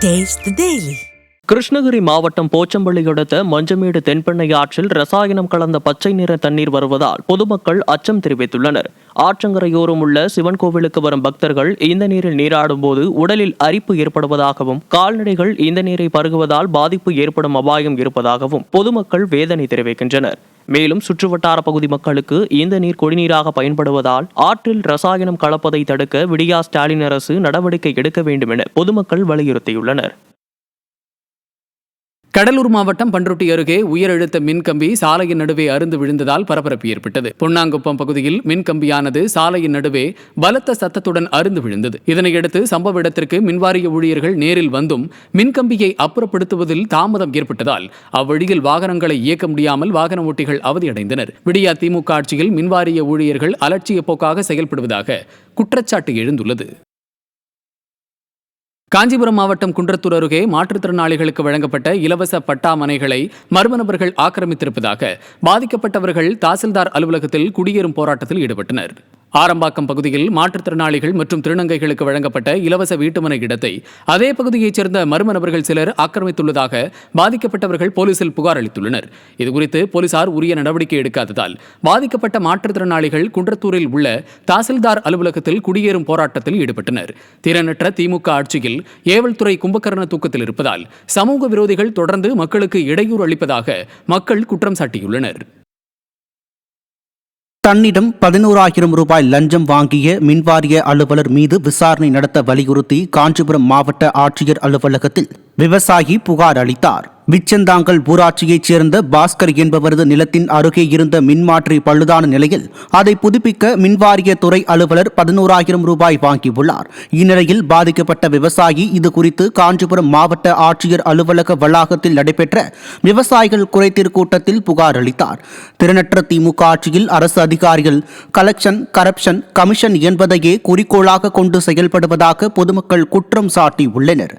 Taste the Daily. Krishnagiri மாவட்டம் போச்சம்பள்ளி அடுத்த மஞ்சமேடு தென்பெண்ணை ஆற்றில் ரசாயனம் கலந்த பச்சை நிற தண்ணீர் வருவதால் பொதுமக்கள் அச்சம் தெரிவித்துள்ளனர். ஆற்றங்கரையோரம் உள்ள சிவன் கோவிலுக்கு வரும் பக்தர்கள் இந்த நீரில் நீராடும் போது உடலில் அரிப்பு ஏற்படுவதாகவும் கால்நடைகள் இந்த நீரை பருகுவதால் பாதிப்பு ஏற்படும் அபாயம் இருப்பதாகவும் பொதுமக்கள் வேதனை தெரிவிக்கின்றனர். மேலும் சுற்றுவட்டார பகுதி மக்களுக்கு இந்த நீர் குடிநீராக பயன்படுவதால் ஆற்றில் ரசாயனம் கலப்பதை தடுக்க விடியா ஸ்டாலின் அரசு நடவடிக்கை எடுக்க வேண்டும் என பொதுமக்கள் வலியுறுத்தியுள்ளனர். கடலூர் மாவட்டம் பண்ருட்டி அருகே உயரழுத்த மின்கம்பி சாலையின் நடுவே அறுந்து விழுந்ததால் பரபரப்பு ஏற்பட்டது. பொன்னாங்குப்பம் பகுதியில் மின்கம்பியானது சாலையின் நடுவே பலத்த சத்தத்துடன் அறுந்து விழுந்தது. இதனையடுத்து சம்பவ இடத்திற்கு மின்வாரிய ஊழியர்கள் நேரில் வந்தும் மின்கம்பியை அப்புறப்படுத்துவதில் தாமதம் ஏற்பட்டதால் அவ்வழியில் வாகனங்களை இயக்க முடியாமல் வாகன ஓட்டிகள் அவதியடைந்தனர். விடியா திமுக ஆட்சியில் மின்வாரிய ஊழியர்கள் அலட்சிய போக்காக செயல்படுவதாக குற்றச்சாட்டு எழுந்துள்ளது. காஞ்சிபுரம் மாவட்டம் குன்றத்தூர் அருகே மாற்றுத்திறனாளிகளுக்கு வழங்கப்பட்ட இலவச பட்டா மனைகளை மர்ம நபர்கள் ஆக்கிரமித்திருப்பதாக பாதிக்கப்பட்டவர்கள் தாசில்தார் அலுவலகத்தில் குடியேறும் போராட்டத்தில் ஈடுபட்டனர். ஆரம்பாக்கம் பகுதியில் மாற்றுத்திறனாளிகள் மற்றும் திருநங்கைகளுக்கு வழங்கப்பட்ட இலவச வீட்டுமனை இடத்தை அதே பகுதியைச் சேர்ந்த மர்ம நபர்கள் சிலர் ஆக்கிரமித்துள்ளதாக பாதிக்கப்பட்டவர்கள் போலீசில் புகார் அளித்துள்ளனர். இதுகுறித்து போலீசார் உரிய நடவடிக்கை எடுக்காததால் பாதிக்கப்பட்ட மாற்றுத்திறனாளிகள் குன்றத்தூரில் உள்ள தாசில்தார் அலுவலகத்தில் குடியேறும் போராட்டத்தில் ஈடுபட்டனர். திறனற்ற திமுக ஆட்சியில் ஏவல்துறை கும்பகர்ண தூக்கத்தில் இருப்பதால் சமூக விரோதிகள் தொடர்ந்து மக்களுக்கு இடையூறு அளிப்பதாக மக்கள் குற்றம் சாட்டியுள்ளனர். தன்னிடம் 11,000 ரூபாய் லஞ்சம் வாங்கிய மின்வாரிய அலுவலர் மீது விசாரணை நடத்த வலியுறுத்தி காஞ்சிபுரம் மாவட்ட ஆட்சியர் அலுவலகத்தில் விவசாயி புகார் அளித்தார். விச்சந்தாங்கல் ஊராட்சியைச் சேர்ந்த பாஸ்கர் என்பவரது நிலத்தின் அருகே இருந்த மின்மாற்றி பழுதான நிலையில் அதை புதுப்பிக்க மின்வாரிய துறை அலுவலர் 11,000 ரூபாய் வாங்கியுள்ளார். இந்நிலையில் பாதிக்கப்பட்ட விவசாயி இதுகுறித்து காஞ்சிபுரம் மாவட்ட ஆட்சியர் அலுவலக வளாகத்தில் நடைபெற்ற விவசாயிகள் குறைதீர் கூட்டத்தில் புகார் அளித்தார். திறனற்ற திமுக ஆட்சியில் அரசு அதிகாரிகள் கரப்ஷன் கமிஷன் என்பதையே குறிக்கோளாக கொண்டு செயல்படுவதாக பொதுமக்கள் குற்றம் சாட்டியுள்ளனர்.